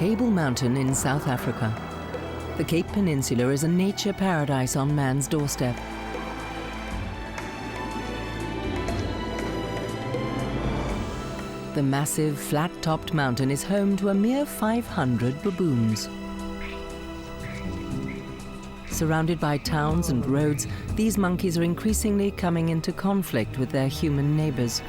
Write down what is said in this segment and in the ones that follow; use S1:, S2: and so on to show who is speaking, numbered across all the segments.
S1: Table Mountain in South Africa. The Cape Peninsula is a nature paradise on man's doorstep. The massive, flat-topped mountain is home to a mere 500 baboons. Surrounded by towns and roads, these monkeys are increasingly coming into conflict with their human neighbors.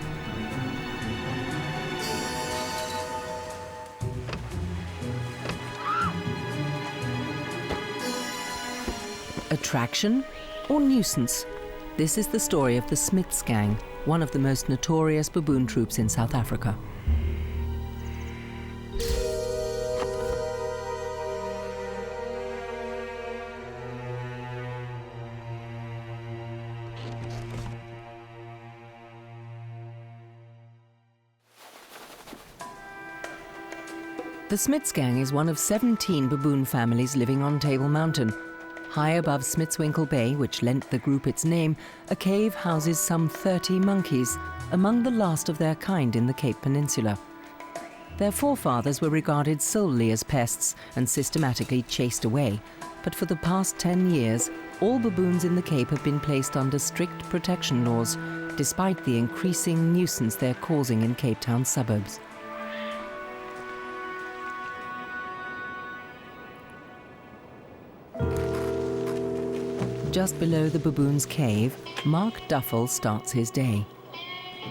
S1: Attraction or nuisance? This is the story of the Smits Gang, one of the most notorious baboon troops in South Africa. The Smits Gang is one of 17 baboon families living on Table Mountain. High above Smitswinkle Bay, which lent the group its name, a cave houses some 30 monkeys, among the last of their kind in the Cape Peninsula. Their forefathers were regarded solely as pests and systematically chased away, but for the past 10 years, all baboons in the Cape have been placed under strict protection laws, despite the increasing nuisance they're causing in Cape Town's suburbs. Just below the baboon's cave, Mark Duffle starts his day.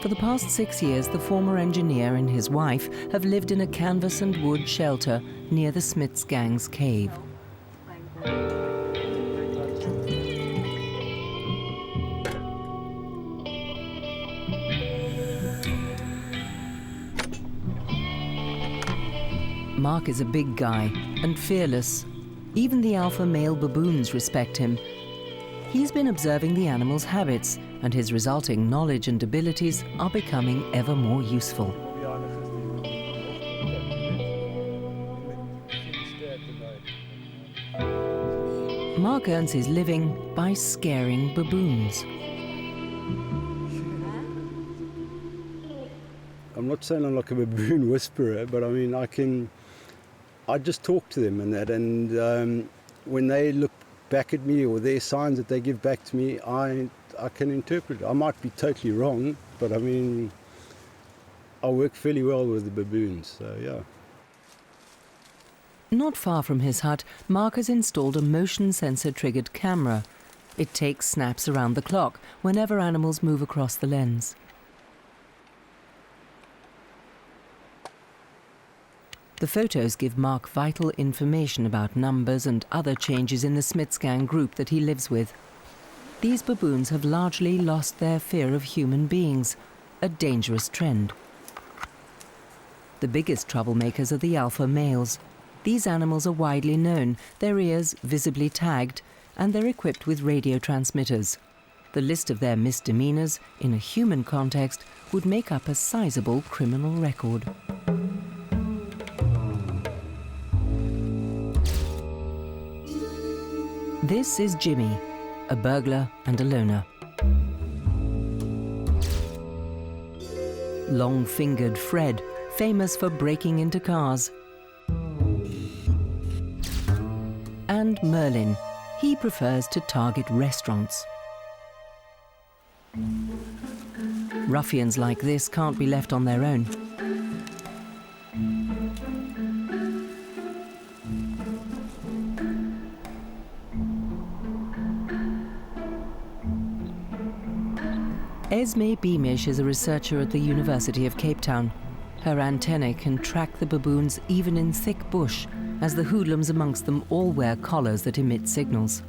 S1: For the past 6 years, the former engineer and his wife have lived in a canvas and wood shelter near the Smits Gang's cave. Mark is a big guy and fearless. Even the alpha male baboons respect him. He's been observing the animals' habits, and his resulting knowledge and abilities are becoming ever more useful. Mark earns his living by scaring baboons.
S2: I'm not saying I'm like a baboon whisperer, but I mean, I just talk to them and that, and when they look back at me or their signs that they give back to me, I can interpret it. I might be totally wrong, but I mean, I work fairly well with the baboons, so yeah.
S1: Not far from his hut, Mark has installed a motion sensor-triggered camera. It takes snaps around the clock whenever animals move across the lens. The photos give Mark vital information about numbers and other changes in the Smits Gang group that he lives with. These baboons have largely lost their fear of human beings, a dangerous trend. The biggest troublemakers are the alpha males. These animals are widely known, their ears visibly tagged, and they're equipped with radio transmitters. The list of their misdemeanors, in a human context, would make up a sizable criminal record. This is Jimmy, a burglar and a loner. Long-fingered Fred, famous for breaking into cars. And Merlin, he prefers to target restaurants. Ruffians like this can't be left on their own. Esme Beamish is a researcher at the University of Cape Town. Her antennae can track the baboons even in thick bush, as the hoodlums amongst them all wear collars that emit signals.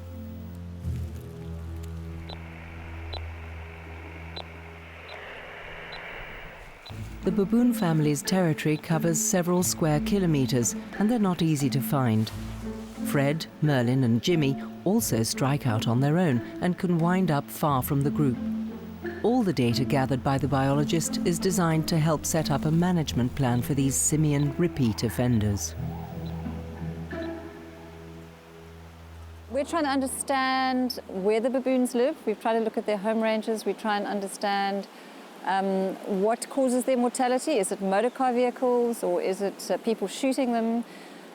S1: The baboon family's territory covers several square kilometers, and they're not easy to find. Fred, Merlin and Jimmy also strike out on their own and can wind up far from the group. All the data gathered by the biologist is designed to help set up a management plan for these simian repeat offenders.
S3: We're trying to understand where the baboons live. We've tried to look at their home ranges. We try and understand what causes their mortality. Is it motor car vehicles or is it people shooting them?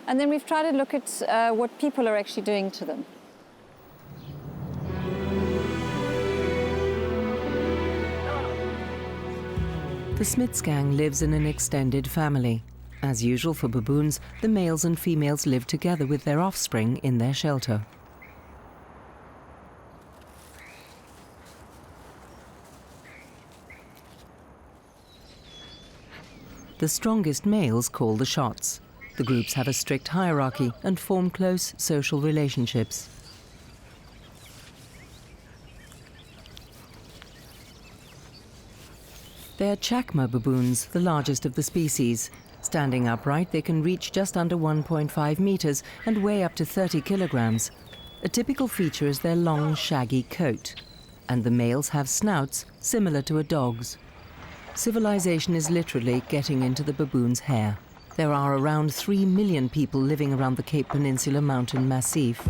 S3: And then we've tried to look at what people are actually doing to them.
S1: The Smits gang lives in an extended family. As usual for baboons, the males and females live together with their offspring in their shelter. The strongest males call the shots. The groups have a strict hierarchy and form close social relationships. They're Chacma baboons, the largest of the species. Standing upright, they can reach just under 1.5 meters and weigh up to 30 kilograms. A typical feature is their long, shaggy coat. And the males have snouts similar to a dog's. Civilization is literally getting into the baboon's hair. There are around 3 million people living around the Cape Peninsula mountain massif.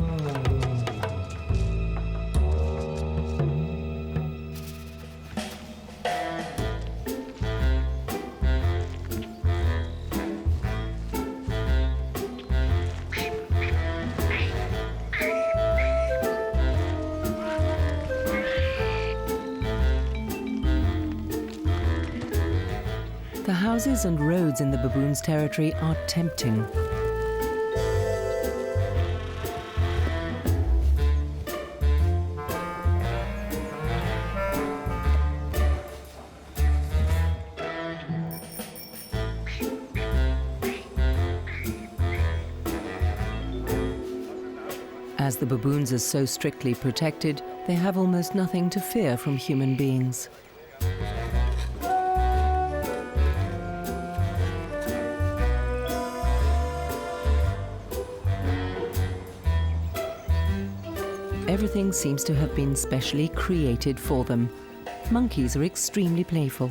S1: The houses and roads in the baboons' territory are tempting. As the baboons are so strictly protected, they have almost nothing to fear from human beings. Everything seems to have been specially created for them. Monkeys are extremely playful.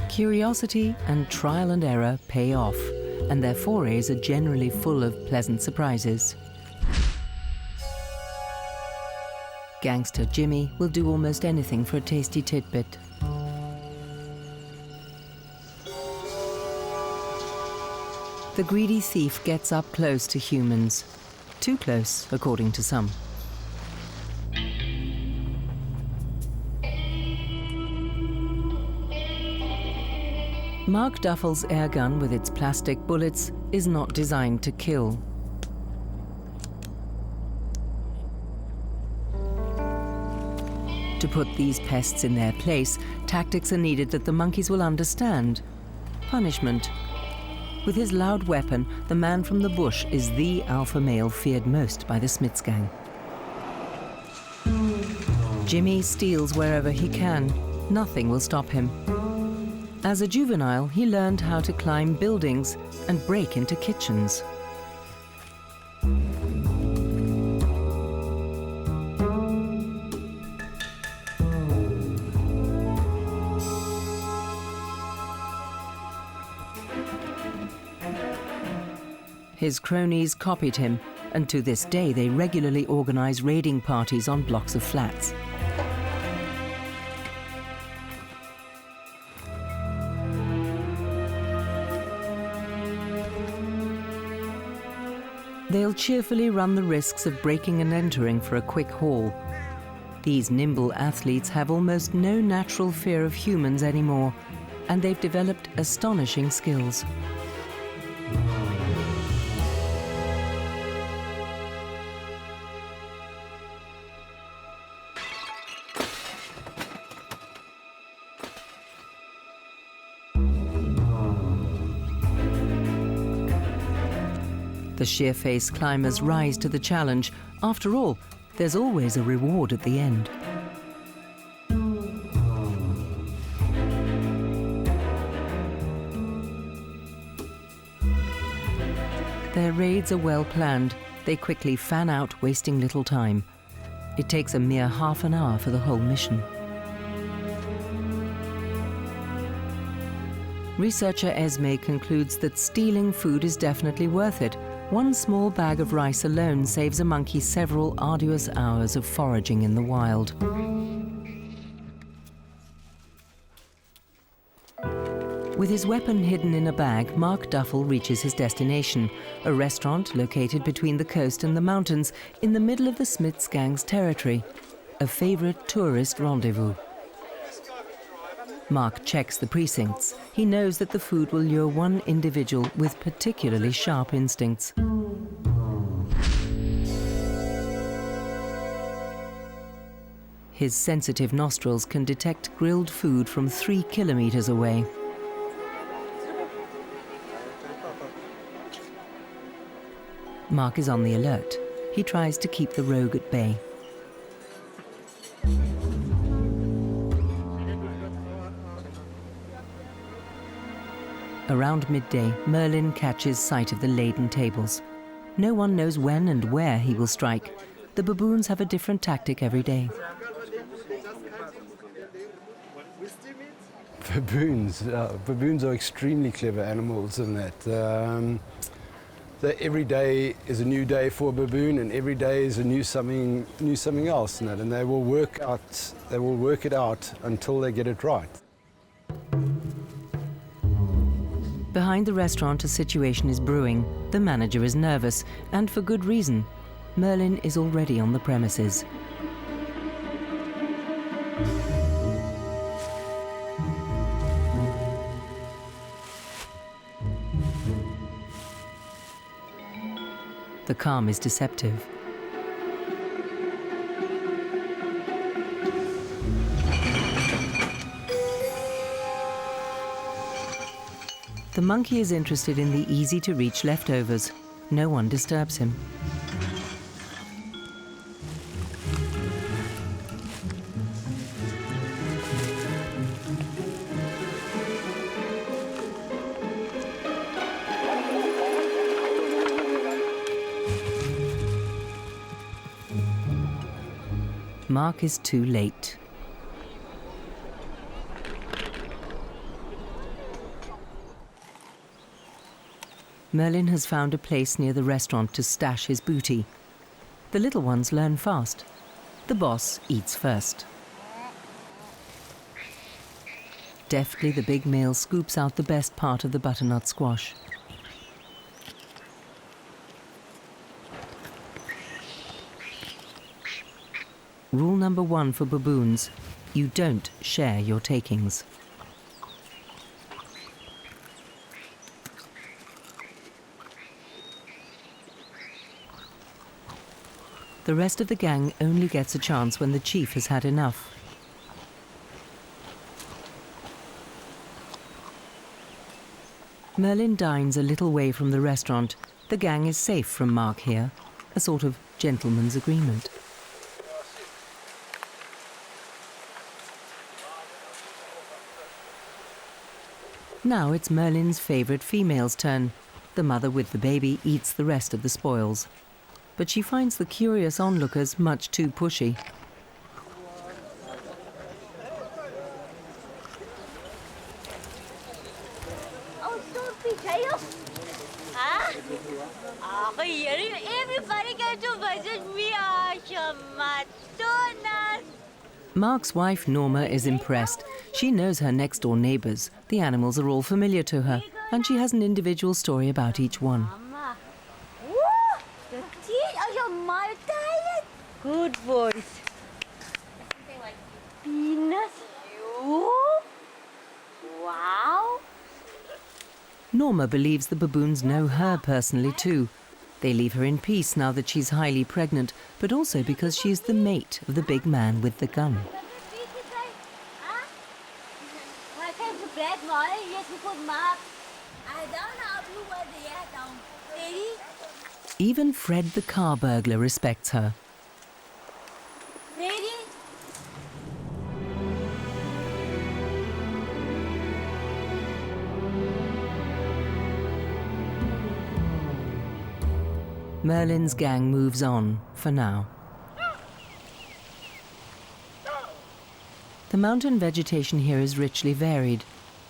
S1: Curiosity and trial and error pay off, and their forays are generally full of pleasant surprises. Gangster Jimmy will do almost anything for a tasty tidbit. The greedy thief gets up close to humans. Too close, according to some. Mark Duffle's airgun with its plastic bullets is not designed to kill. To put these pests in their place, tactics are needed that the monkeys will understand. Punishment. With his loud weapon, the man from the bush is the alpha male feared most by the Smits gang. Jimmy steals wherever he can. Nothing will stop him. As a juvenile, he learned how to climb buildings and break into kitchens. His cronies copied him, and to this day they regularly organize raiding parties on blocks of flats. They'll cheerfully run the risks of breaking and entering for a quick haul. These nimble athletes have almost no natural fear of humans anymore, and they've developed astonishing skills. The sheer-faced climbers rise to the challenge. After all, there's always a reward at the end. Their raids are well planned. They quickly fan out, wasting little time. It takes a mere half an hour for the whole mission. Researcher Esme concludes that stealing food is definitely worth it. One small bag of rice alone saves a monkey several arduous hours of foraging in the wild. With his weapon hidden in a bag, Mark Duffle reaches his destination, a restaurant located between the coast and the mountains in the middle of the Smits Gang's territory, a favorite tourist rendezvous. Mark checks the precincts. He knows that the food will lure one individual with particularly sharp instincts. His sensitive nostrils can detect grilled food from 3 kilometers away. Mark is on the alert. He tries to keep the rogue at bay. Around midday, Merlin catches sight of the laden tables. No one knows when and where he will strike. The baboons have a different tactic every day.
S2: Baboons are extremely clever animals in that. Every day is a new day for a baboon, and every day is a new something else in that, and they will work it out until they get it right.
S1: Behind the restaurant, a situation is brewing. The manager is nervous, and for good reason. Merlin is already on the premises. The calm is deceptive. The monkey is interested in the easy-to-reach leftovers. No one disturbs him. Mark is too late. Merlin has found a place near the restaurant to stash his booty. The little ones learn fast. The boss eats first. Deftly, the big male scoops out the best part of the butternut squash. Rule number 1 for baboons: you don't share your takings. The rest of the gang only gets a chance when the chief has had enough. Merlin dines a little way from the restaurant. The gang is safe from Mark here, a sort of gentleman's agreement. Now it's Merlin's favourite female's turn. The mother with the baby eats the rest of the spoils. But she finds the curious onlookers much too pushy.
S4: Everybody came to visit me.
S1: Mark's wife, Norma, is impressed. She knows her next-door neighbours. The animals are all familiar to her, and she has an individual story about each one.
S4: The teeth are your diet. Good voice. Penis, you? Wow.
S1: Norma believes the baboons know her personally too. They leave her in peace now that she's highly pregnant, but also because she is the mate of the big man with the gun. Even Fred the car burglar respects her.
S4: Ready?
S1: Merlin's gang moves on, for now. The mountain vegetation here is richly varied.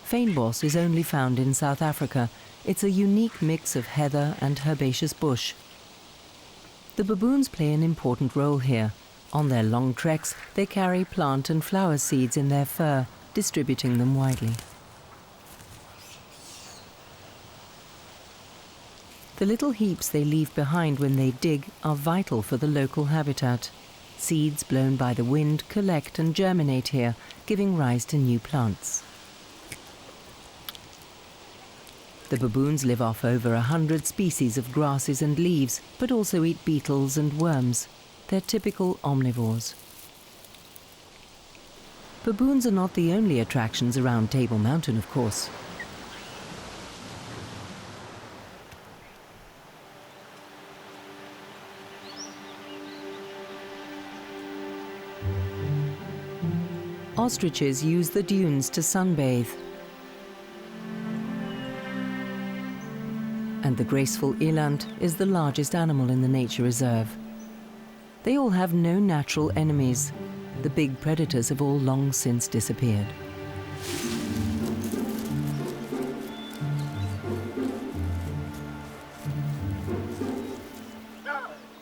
S1: Fynbos is only found in South Africa. It's a unique mix of heather and herbaceous bush. The baboons play an important role here. On their long treks, they carry plant and flower seeds in their fur, distributing them widely. The little heaps they leave behind when they dig are vital for the local habitat. Seeds blown by the wind collect and germinate here, giving rise to new plants. The baboons live off over 100 species of grasses and leaves, but also eat beetles and worms. They're typical omnivores. Baboons are not the only attractions around Table Mountain, of course. Ostriches use the dunes to sunbathe. And the graceful eland is the largest animal in the nature reserve. They all have no natural enemies. The big predators have all long since disappeared.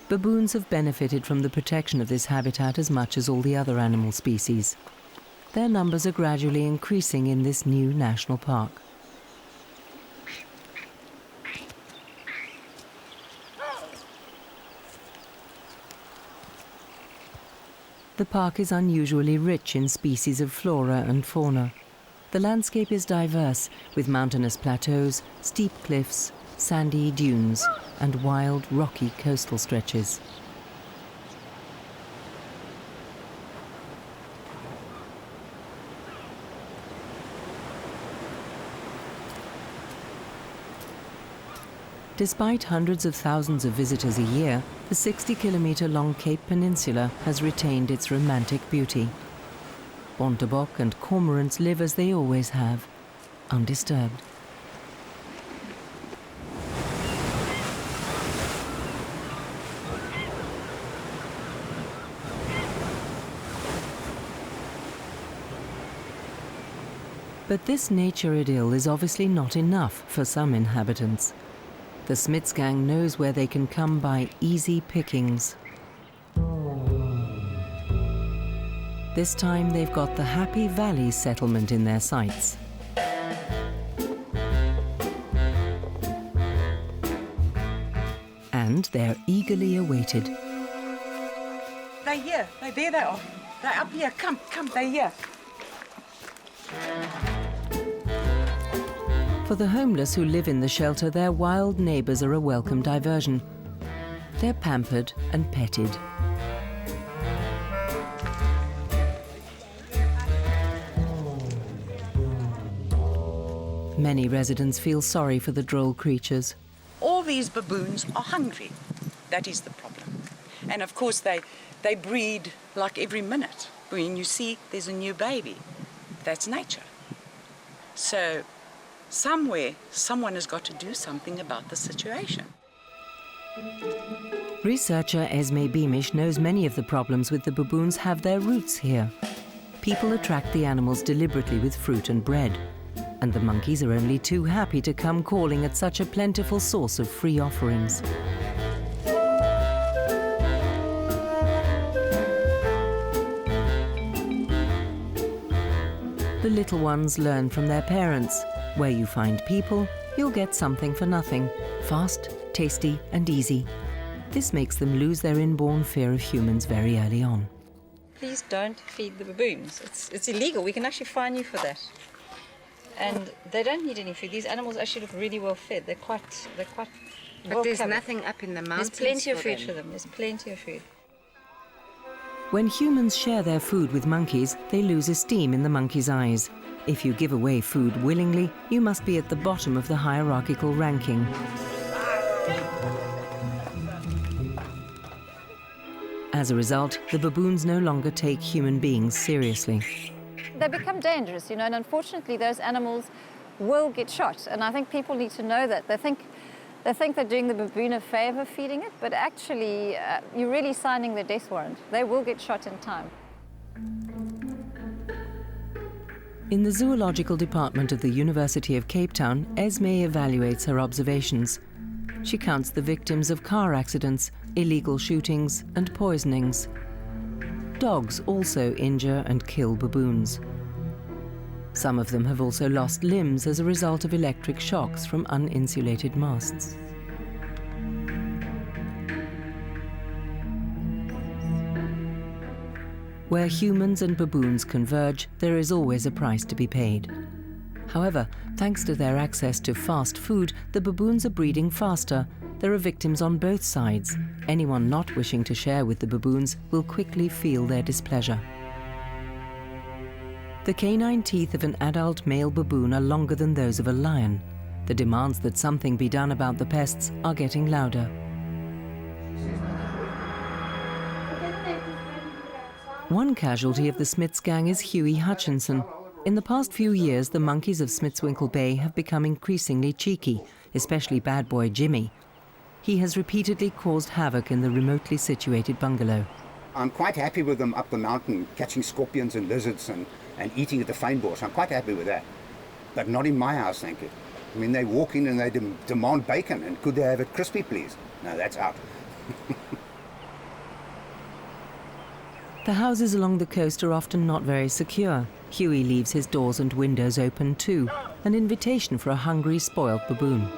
S1: Baboons have benefited from the protection of this habitat as much as all the other animal species. Their numbers are gradually increasing in this new national park. The park is unusually rich in species of flora and fauna. The landscape is diverse, with mountainous plateaus, steep cliffs, sandy dunes, and wild, rocky coastal stretches. Despite hundreds of thousands of visitors a year, the 60-kilometre-long Cape Peninsula has retained its romantic beauty. Bontebok and cormorants live as they always have, undisturbed. But this nature idyll is obviously not enough for some inhabitants. The Smits gang knows where they can come by easy pickings. This time they've got the Happy Valley settlement in their sights. And they're eagerly awaited.
S5: They're here. There they are. They're up here. Come, they're here.
S1: For the homeless who live in the shelter, their wild neighbours are a welcome diversion. They're pampered and petted. Many residents feel sorry for the droll creatures.
S5: All these baboons are hungry. That is the problem. And of course they breed like every minute. When you see there's a new baby, that's nature. So somewhere, someone has got to do something about the situation.
S1: Researcher Esme Beamish knows many of the problems with the baboons have their roots here. People attract the animals deliberately with fruit and bread, and the monkeys are only too happy to come calling at such a plentiful source of free offerings. The little ones learn from their parents. Where you find people, you'll get something for nothing. Fast, tasty, and easy. This makes them lose their inborn fear of humans very early on.
S3: Please don't feed the baboons. It's illegal. We can actually fine you for that. And they don't need any food. These animals actually look really well fed. They're quite
S6: But there's nothing up in the mountains.
S3: There's plenty of food for them. There's plenty of food.
S1: When humans share their food with monkeys, they lose esteem in the monkeys' eyes. If you give away food willingly, you must be at the bottom of the hierarchical ranking. As a result, the baboons no longer take human beings seriously.
S3: They become dangerous, you know, and unfortunately those animals will get shot. And I think people need to know that. They think they're doing the baboon a favor feeding it, but actually you're really signing their death warrant. They will get shot in time.
S1: In the zoological department of the University of Cape Town, Esme evaluates her observations. She counts the victims of car accidents, illegal shootings, and poisonings. Dogs also injure and kill baboons. Some of them have also lost limbs as a result of electric shocks from uninsulated masts. Where humans and baboons converge, there is always a price to be paid. However, thanks to their access to fast food, the baboons are breeding faster. There are victims on both sides. Anyone not wishing to share with the baboons will quickly feel their displeasure. The canine teeth of an adult male baboon are longer than those of a lion. The demands that something be done about the pests are getting louder. One casualty of the Smits gang is Huey Hutchinson. In the past few years, the monkeys of Smitswinkle Bay have become increasingly cheeky, especially bad boy Jimmy. He has repeatedly caused havoc in the remotely situated bungalow.
S7: I'm quite happy with them up the mountain, catching scorpions and lizards and eating at the fynbos. I'm quite happy with that. But not in my house, thank you. I mean, they walk in and they demand bacon, and could they have it crispy, please? No, that's out.
S1: The houses along the coast are often not very secure. Huey leaves his doors and windows open too, an invitation for a hungry, spoiled baboon.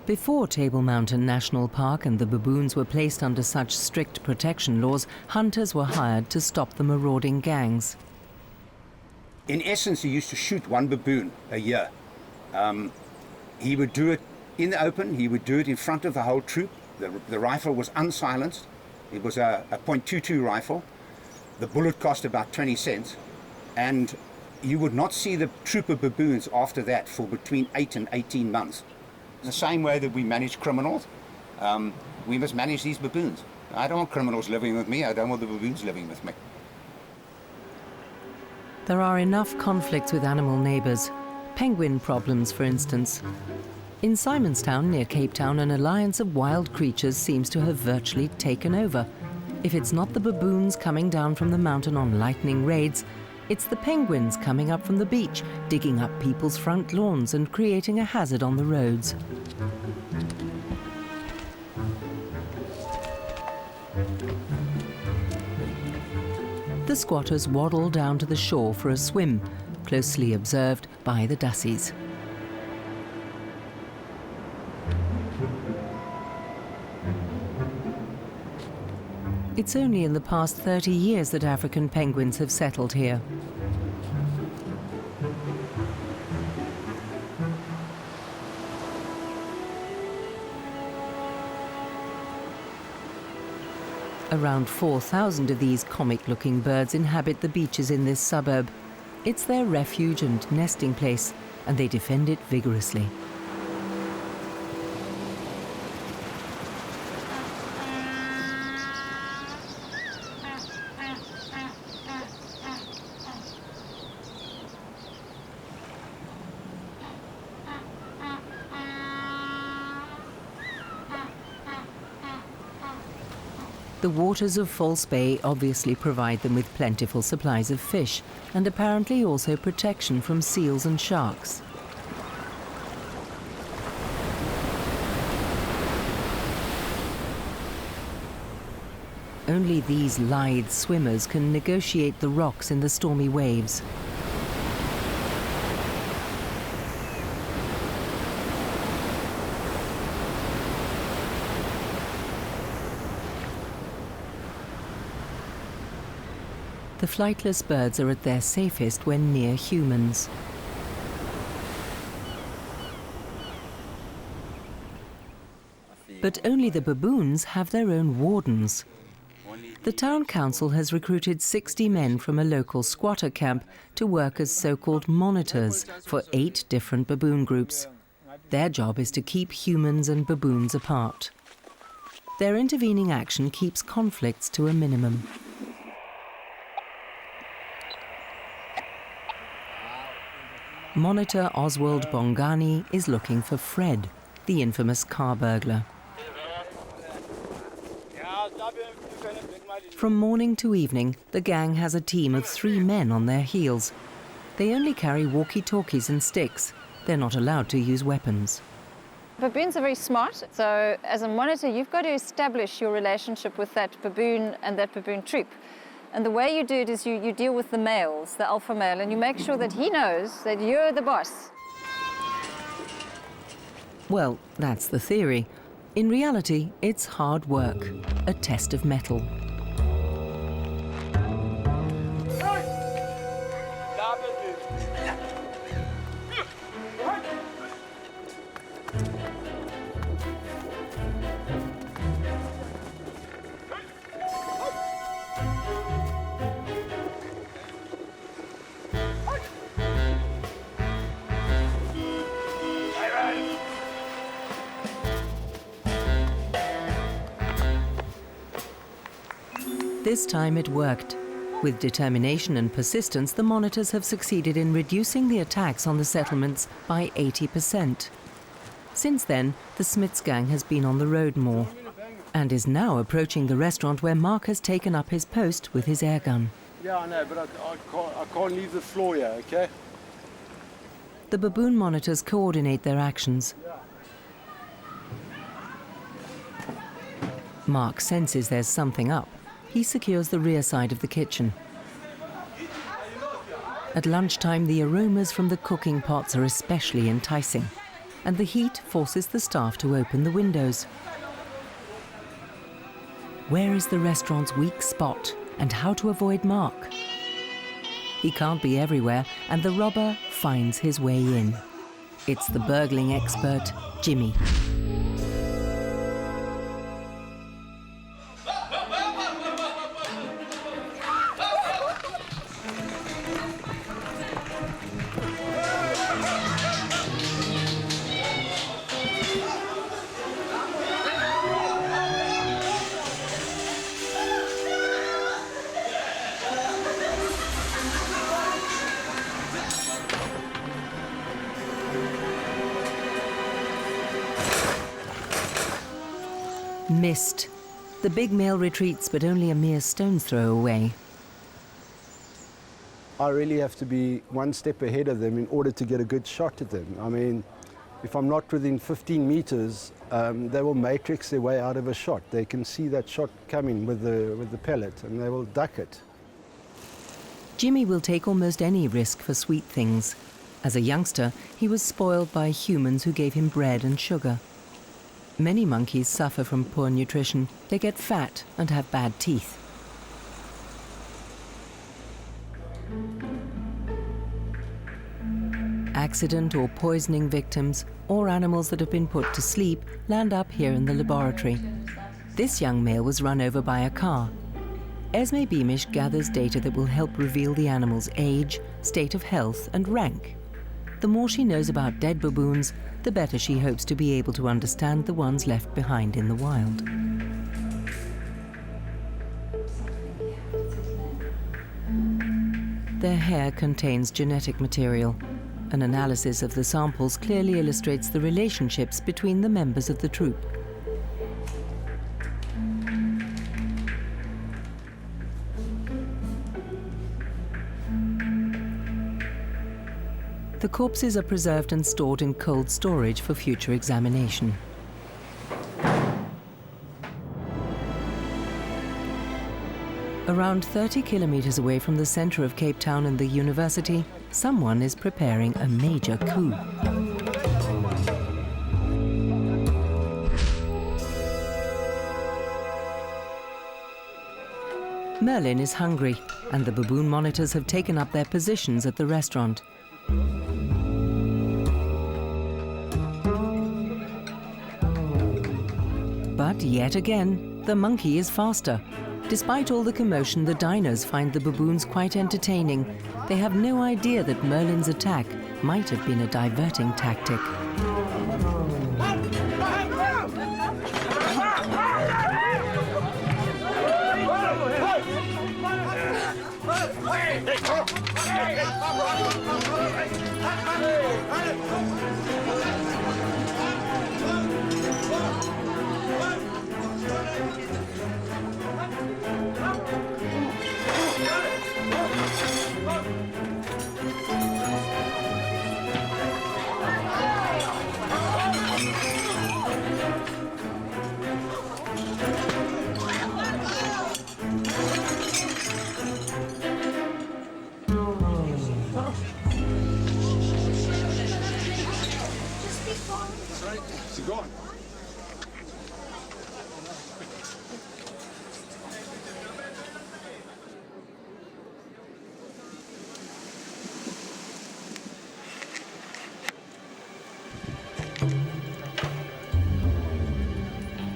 S1: Before Table Mountain National Park and the baboons were placed under such strict protection laws, hunters were hired to stop the marauding gangs.
S7: In essence, he used to shoot one baboon a year. He would do it in the open, he would do it in front of the whole troop. The rifle was unsilenced. It was a .22 rifle. The bullet cost about 20 cents. And you would not see the troop of baboons after that for between 8 and 18 months. The same way that we manage criminals, we must manage these baboons. I don't want criminals living with me, I don't want the baboons living with me.
S1: There are enough conflicts with animal neighbours. Penguin problems, for instance. In Simonstown, near Cape Town, an alliance of wild creatures seems to have virtually taken over. If it's not the baboons coming down from the mountain on lightning raids, it's the penguins coming up from the beach, digging up people's front lawns and creating a hazard on the roads. The squatters waddle down to the shore for a swim, closely observed by the Dussies. It's only in the past 30 years that African penguins have settled here. Around 4,000 of these comic-looking birds inhabit the beaches in this suburb. It's their refuge and nesting place, and they defend it vigorously. The waters of False Bay obviously provide them with plentiful supplies of fish, and apparently also protection from seals and sharks. Only these lithe swimmers can negotiate the rocks in the stormy waves. The flightless birds are at their safest when near humans. But only the baboons have their own wardens. The town council has recruited 60 men from a local squatter camp to work as so-called monitors for 8 different baboon groups. Their job is to keep humans and baboons apart. Their intervening action keeps conflicts to a minimum. Monitor Ostwald Bongani is looking for Fred, the infamous car burglar. From morning to evening, the gang has a team of 3 men on their heels. They only carry walkie-talkies and sticks. They're not allowed to use weapons.
S3: Baboons are very smart, so as a monitor, you've got to establish your relationship with that baboon and that baboon troop. And the way you do it is you deal with the males, the alpha male, and you make sure that he knows that you're the boss.
S1: Well, that's the theory. In reality, it's hard work, a test of mettle. This time it worked. With determination and persistence, the monitors have succeeded in reducing the attacks on the settlements by 80%. Since then, the Smits gang has been on the road more and is now approaching the restaurant where Mark has taken up his post with his airgun.
S2: Yeah, I know, but I can't leave the floor here, okay?
S1: The baboon monitors coordinate their actions. Mark senses there's something up. He secures the rear side of the kitchen. At lunchtime, the aromas from the cooking pots are especially enticing, and the heat forces the staff to open the windows. Where is the restaurant's weak spot, and how to avoid Mark? He can't be everywhere, and the robber finds his way in. It's the burgling expert, Jimmy. Missed. The big male retreats, but only a mere stone's throw away.
S2: I really have to be one step ahead of them in order to get a good shot at them. I mean, if I'm not within 15 meters, they will matrix their way out of a shot. They can see that shot coming with the pellet, and they will duck it.
S1: Jimmy will take almost any risk for sweet things. As a youngster, he was spoiled by humans who gave him bread and sugar. Many monkeys suffer from poor nutrition. They get fat and have bad teeth. Accident or poisoning victims, or animals that have been put to sleep, land up here in the laboratory. This young male was run over by a car. Esme Beamish gathers data that will help reveal the animal's age, state of health, and rank. The more she knows about dead baboons, the better she hopes to be able to understand the ones left behind in the wild. Their hair contains genetic material. An analysis of the samples clearly illustrates the relationships between the members of the troop. The corpses are preserved and stored in cold storage for future examination. Around 30 kilometers away from the center of Cape Town and the university, someone is preparing a major coup. Merlin is hungry, and the baboon monitors have taken up their positions at the restaurant. But yet again, the monkey is faster. Despite all the commotion, the diners find the baboons quite entertaining. They have no idea that Merlin's attack might have been a diverting tactic.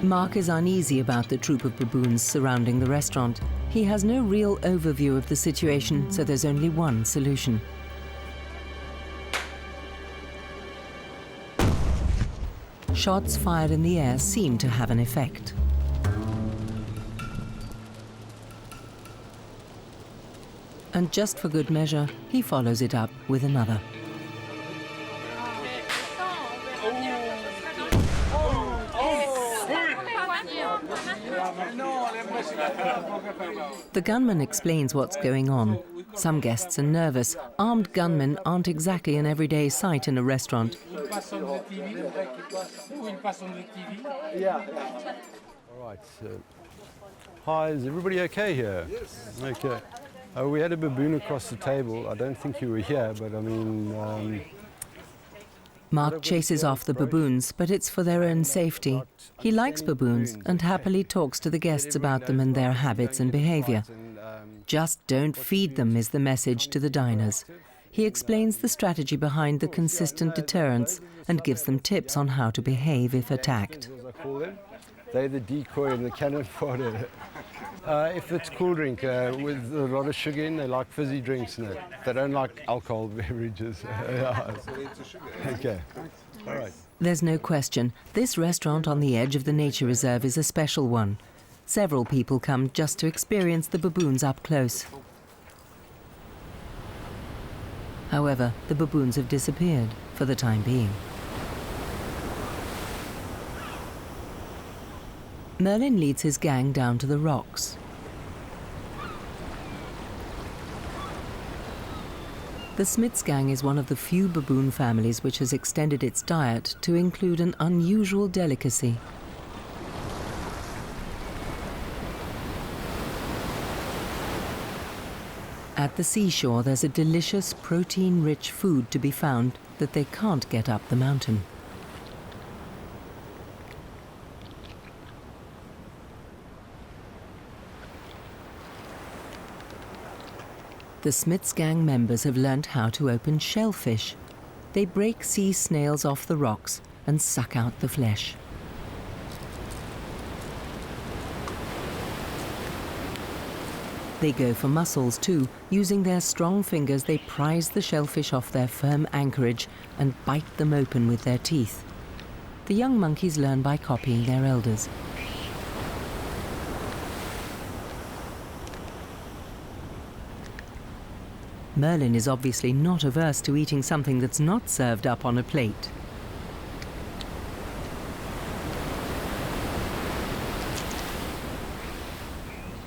S1: Mark is uneasy about the troop of baboons surrounding the restaurant. He has no real overview of the situation, so there's only one solution. Shots fired in the air seem to have an effect. And just for good measure, he follows it up with another. The gunman explains what's going on. Some guests are nervous. Armed gunmen aren't exactly an everyday sight in a restaurant.
S2: All right. Hi, is everybody okay here? Yes. Okay. We had a baboon across the table. I don't think you were here, but I mean...
S1: Mark chases off the baboons, but it's for their own safety. He likes baboons and happily talks to the guests about them and their habits and behavior. Just don't feed them is the message to the diners. He explains the strategy behind the consistent deterrence and gives them tips on how to behave if attacked.
S2: They're the decoy and the cannon fodder. If it's cool drink with a lot of sugar in, they like fizzy drinks in it. They don't like alcohol beverages. Okay. All right.
S1: There's no question, this restaurant on the edge of the nature reserve is a special one. Several people come just to experience the baboons up close. However, the baboons have disappeared for the time being. Merlin leads his gang down to the rocks. The Smits gang is one of the few baboon families which has extended its diet to include an unusual delicacy. At the seashore, there's a delicious, protein-rich food to be found that they can't get up the mountain. The Smits gang members have learnt how to open shellfish. They break sea snails off the rocks and suck out the flesh. They go for mussels too. Using their strong fingers, they prise the shellfish off their firm anchorage and bite them open with their teeth. The young monkeys learn by copying their elders. Merlin is obviously not averse to eating something that's not served up on a plate.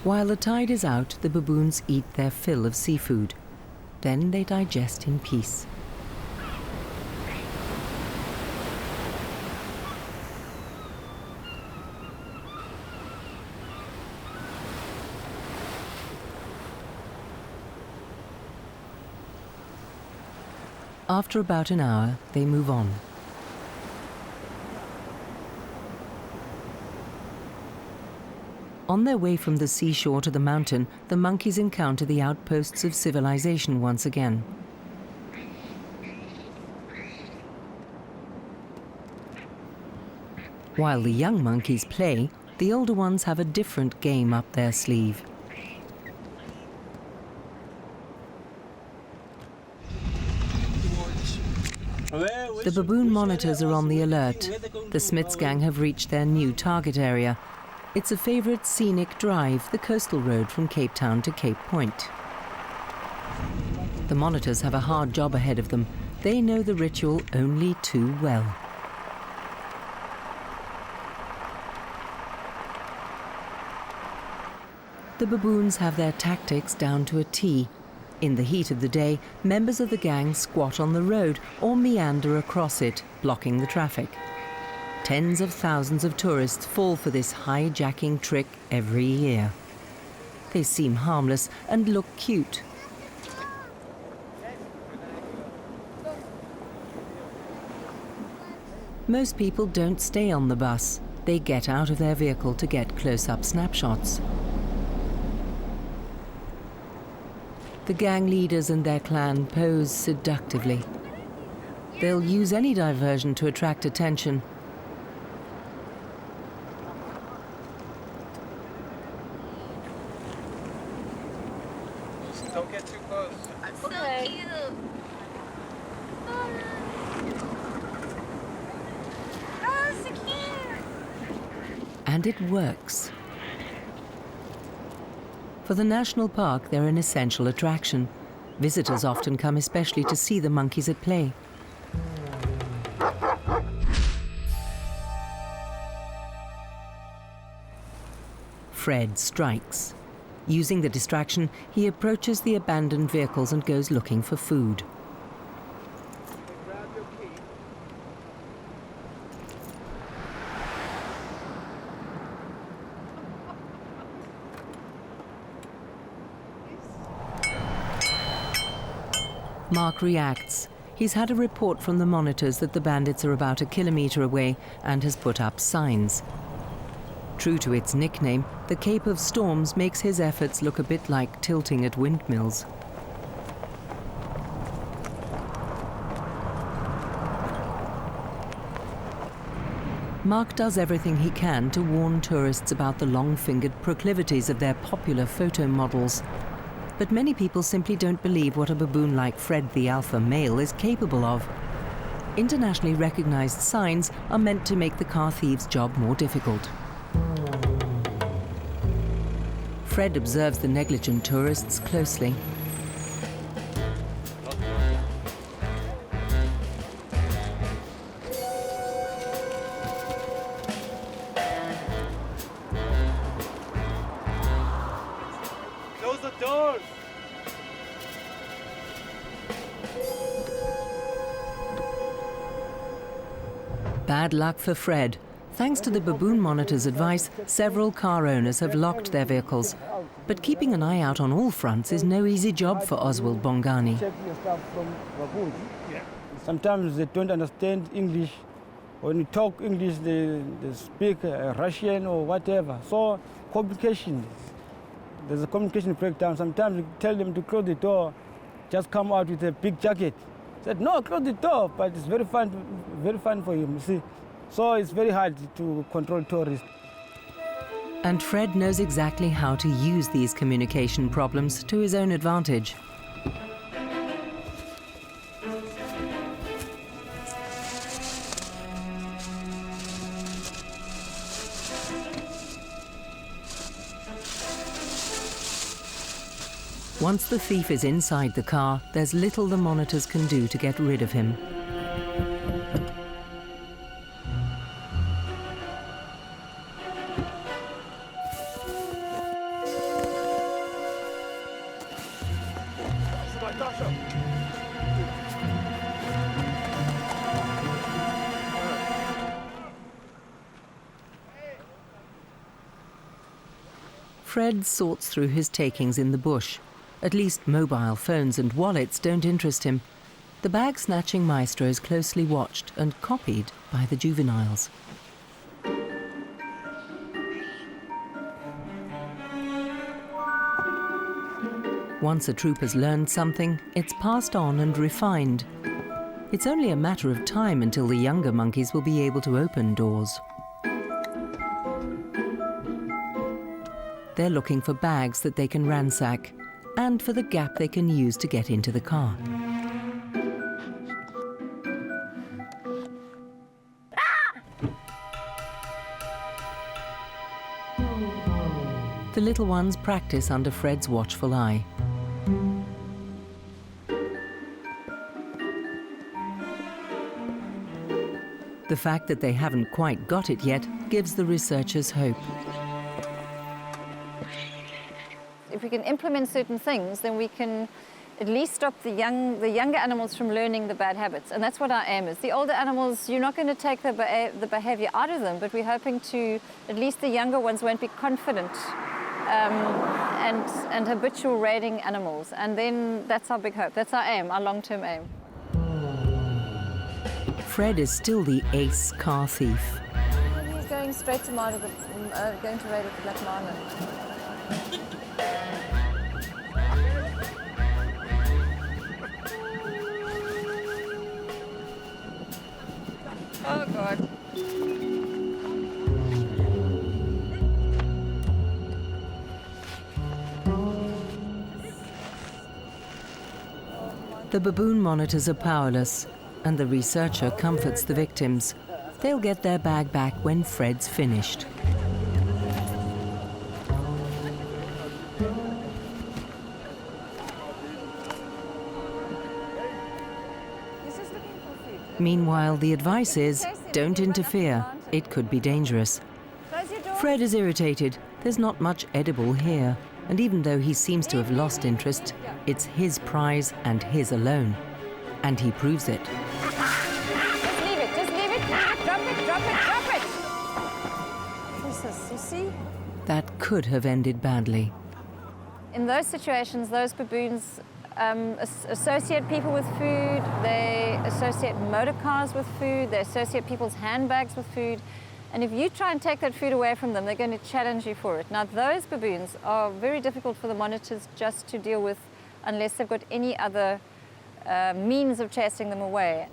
S1: While the tide is out, the baboons eat their fill of seafood. Then they digest in peace. After about an hour, they move on. On their way from the seashore to the mountain, the monkeys encounter the outposts of civilization once again. While the young monkeys play, the older ones have a different game up their sleeve. The baboon monitors are on the alert. The Smits gang have reached their new target area. It's a favourite scenic drive, the coastal road from Cape Town to Cape Point. The monitors have a hard job ahead of them. They know the ritual only too well. The baboons have their tactics down to a T. In the heat of the day, members of the gang squat on the road or meander across it, blocking the traffic. Tens of thousands of tourists fall for this hijacking trick every year. They seem harmless and look cute. Most people don't stay on the bus. They get out of their vehicle to get close-up snapshots. The gang leaders and their clan pose seductively. They'll use any diversion to attract attention.
S8: Don't get too close.
S4: So cute. Oh, so cute.
S1: And it works. For the national park, they're an essential attraction. Visitors often come especially to see the monkeys at play. Fred strikes. Using the distraction, he approaches the abandoned vehicles and goes looking for food. Mark reacts. He's had a report from the monitors that the bandits are about 1 kilometre away and has put up signs. True to its nickname, the Cape of Storms makes his efforts look a bit like tilting at windmills. Mark does everything he can to warn tourists about the long-fingered proclivities of their popular photo models. But many people simply don't believe what a baboon like Fred the alpha male is capable of. Internationally recognized signs are meant to make the car thieves' job more difficult. Fred observes the negligent tourists closely.
S8: Close the doors.
S1: Bad luck for Fred. Thanks to the baboon monitor's advice, several car owners have locked their vehicles. But keeping an eye out on all fronts is no easy job for Ostwald Bongani.
S9: Sometimes they don't understand English. When you talk English, they speak Russian or whatever. So communication, there's a communication breakdown. Sometimes you tell them to close the door, just come out with a big jacket. Said, no, close the door, but it's very fun for him, you see. So it's very hard to control tourists.
S1: And Fred knows exactly how to use these communication problems to his own advantage. Once the thief is inside the car, there's little the monitors can do to get rid of him. Fred sorts through his takings in the bush. At least mobile phones and wallets don't interest him. The bag-snatching maestro is closely watched and copied by the juveniles. Once a troop has learned something, it's passed on and refined. It's only a matter of time until the younger monkeys will be able to open doors. They're looking for bags that they can ransack, and for the gap they can use to get into the car. The little ones practice under Fred's watchful eye. The fact that they haven't quite got it yet gives the researchers hope.
S3: If we can implement certain things, then we can at least stop the younger animals from learning the bad habits. And that's what our aim is. The older animals, you're not going to take the behavior out of them, but we're hoping to, at least the younger ones won't be confident and habitual raiding animals. And then that's our big hope. That's our aim, our long-term aim.
S1: Fred is still the ace car thief.
S3: He's going straight to raid at the Black Marlin. Oh, God.
S1: The baboon monitors are powerless, and the researcher comforts the victims. They'll get their bag back when Fred's finished. Meanwhile, the advice is, don't interfere. It could be dangerous. Fred is irritated. There's not much edible here. And even though he seems to have lost interest, it's his prize and his alone. And he proves it.
S3: Just leave it, just leave it. Drop it, drop it, drop it. Jesus, you see?
S1: That could have ended badly.
S3: In those situations, those baboons associate people with food, they associate motor cars with food, they associate people's handbags with food. And if you try and take that food away from them, they're going to challenge you for it. Now, those baboons are very difficult for the monitors just to deal with unless they've got any other means of chasing them away.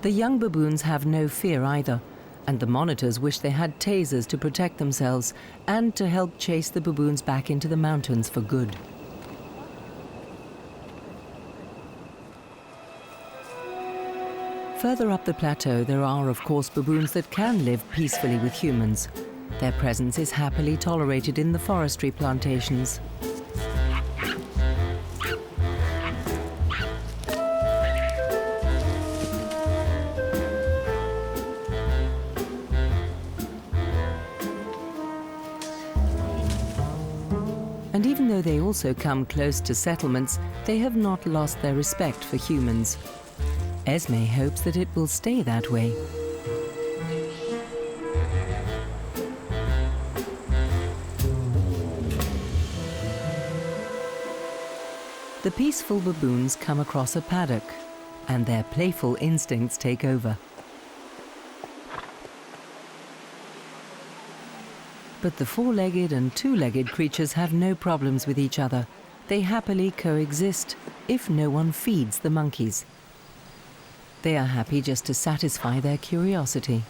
S1: The young baboons have no fear either, and the monitors wish they had tasers to protect themselves and to help chase the baboons back into the mountains for good. Further up the plateau, there are, of course, baboons that can live peacefully with humans. Their presence is happily tolerated in the forestry plantations. And even though they also come close to settlements, they have not lost their respect for humans. Esme hopes that it will stay that way. The peaceful baboons come across a paddock, and their playful instincts take over. But the four-legged and two-legged creatures have no problems with each other. They happily coexist if no one feeds the monkeys. They are happy just to satisfy their curiosity.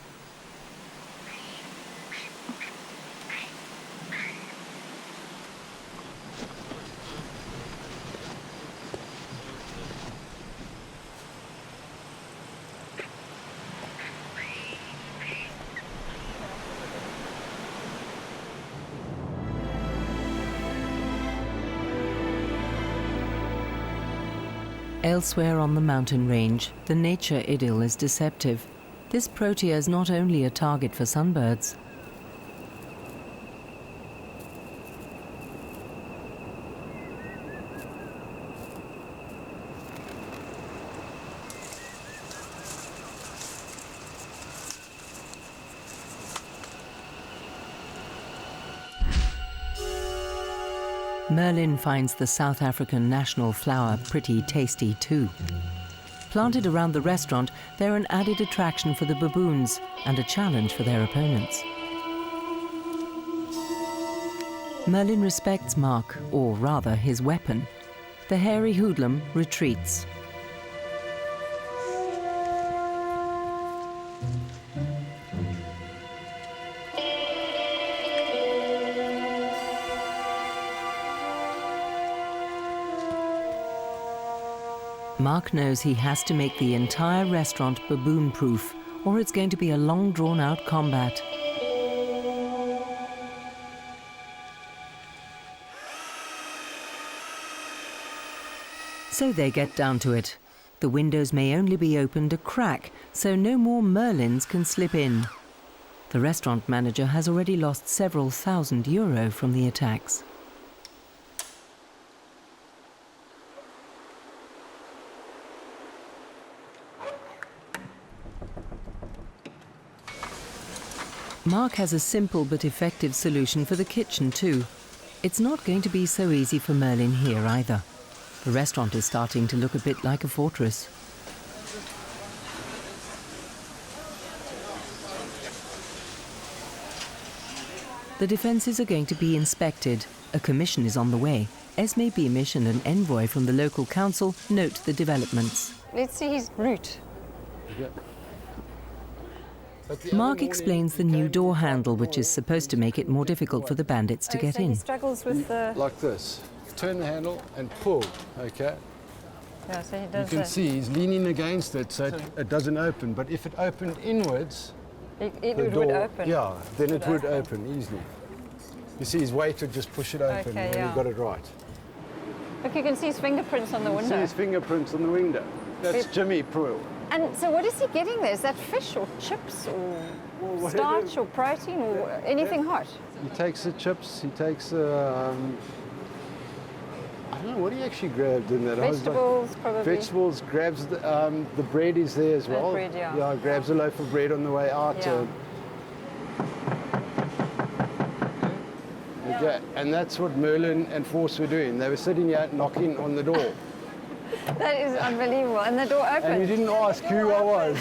S1: Elsewhere on the mountain range, the nature idyll is deceptive. This protea is not only a target for sunbirds. Merlin finds the South African national flower pretty tasty too. Planted around the restaurant, they're an added attraction for the baboons and a challenge for their opponents. Merlin respects Mark, or rather his weapon. The hairy hoodlum retreats. Mark knows he has to make the entire restaurant baboon-proof, or it's going to be a long, drawn-out combat. So they get down to it. The windows may only be opened a crack, so no more Merlins can slip in. The restaurant manager has already lost several €1,000 from the attacks. Mark has a simple but effective solution for the kitchen too. It's not going to be so easy for Merlin here either. The restaurant is starting to look a bit like a fortress. The defences are going to be inspected. A commission is on the way. Esme, Beamish and an envoy from the local council note the developments.
S3: Let's see his route.
S2: Yeah.
S1: Mark explains the new door handle, which is supposed to make it more difficult for the bandits to get
S3: so
S1: in.
S3: He struggles with the...
S2: Like this. Turn the handle and pull, okay?
S3: Yeah, so he
S2: You
S3: does
S2: can see he's leaning against it so it doesn't open. But if it opened inwards,
S3: it
S2: the
S3: would
S2: door,
S3: open.
S2: yeah, then it would open easily. You see his weight would just push it open
S3: Okay,
S2: and
S3: yeah.
S2: he got it right.
S3: Look, you can see his fingerprints on the
S2: You
S3: window.
S2: see his fingerprints on the window. That's Jimmy Pruill.
S3: And so what is he getting there? Is that fish or chips or starch or protein or anything hot?
S2: He takes the chips, he takes I don't know what he actually grabbed in that.
S3: Vegetables, probably.
S2: Vegetables, grabs the bread is there as well.
S3: bread, yeah.
S2: Yeah, grabs a loaf of bread on the way out.
S3: Yeah.
S2: Okay, and that's what Merlin and Force were doing. They were sitting here knocking on the door.
S3: That is unbelievable. And the door opened.
S2: And you didn't ask who I was.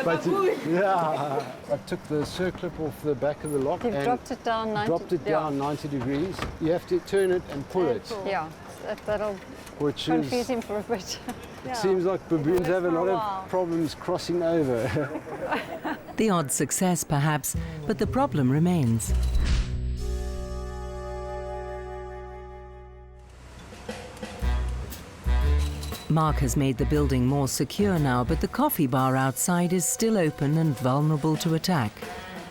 S2: But yeah, I took the circlip off the back of the lock
S3: You've
S2: and
S3: dropped it down 90
S2: dropped it down 90 degrees. You have to turn it and pull it,
S3: Yeah, that'll
S2: which
S3: confuse
S2: is.
S3: him for a bit.
S2: It seems like baboons have a lot of problems crossing over.
S1: The odd success, perhaps, but the problem remains. Mark has made the building more secure now, but the coffee bar outside is still open and vulnerable to attack.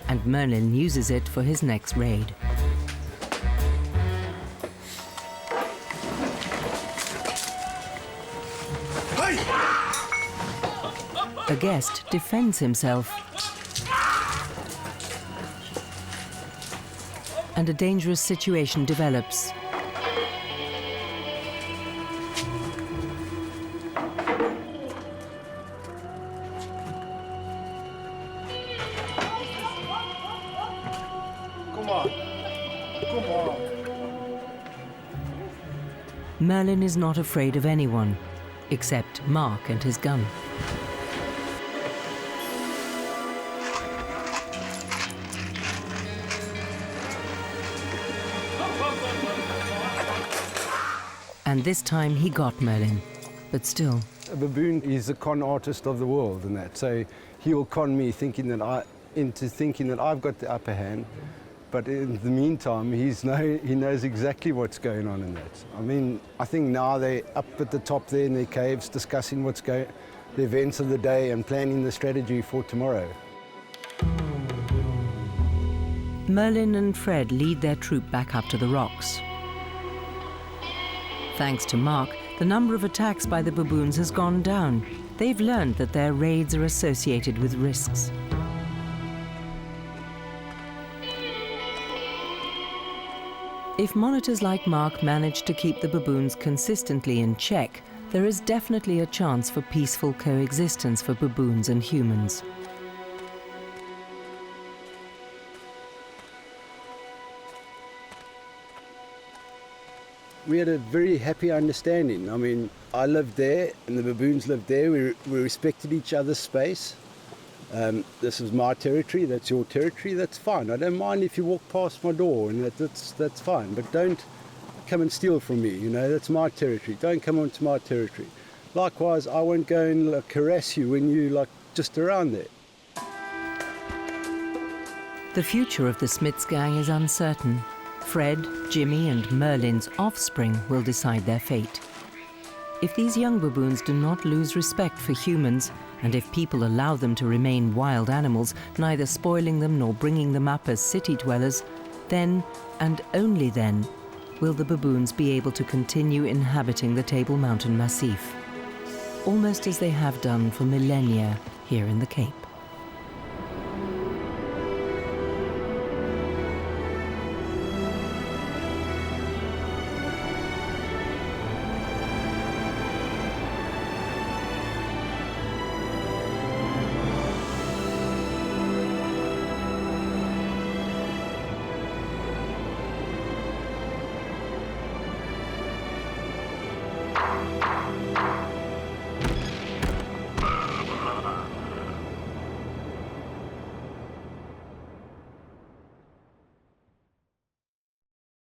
S1: And Merlin uses it for his next raid. A guest defends himself. And a dangerous situation develops.
S2: Come on. Come on.
S1: Merlin is not afraid of anyone, except Mark and his gun. And this time he got Merlin, but still.
S2: A baboon is a con artist of the world and that, so he'll con me into thinking that I've got the upper hand, but in the meantime he knows exactly what's going on in that. I mean, I think now they're up at the top there in their caves discussing the events of the day and planning the strategy for tomorrow.
S1: Merlin and Fred lead their troop back up to the rocks. Thanks to Mark, the number of attacks by the baboons has gone down. They've learned that their raids are associated with risks. If monitors like Mark manage to keep the baboons consistently in check, there is definitely a chance for peaceful coexistence for baboons and humans.
S2: We had a very happy understanding. I mean, I lived there and the baboons lived there. We respected each other's space. This is my territory, that's your territory, that's fine. I don't mind if you walk past my door, and that's fine. But don't come and steal from me, you know, that's my territory. Don't come onto my territory. Likewise, I won't go and harass you when you're just around there.
S1: The future of the Smits gang is uncertain. Fred, Jimmy and Merlin's offspring will decide their fate. If these young baboons do not lose respect for humans, and if people allow them to remain wild animals, neither spoiling them nor bringing them up as city dwellers, then, and only then, will the baboons be able to continue inhabiting the Table Mountain Massif, almost as they have done for millennia here in the Cape.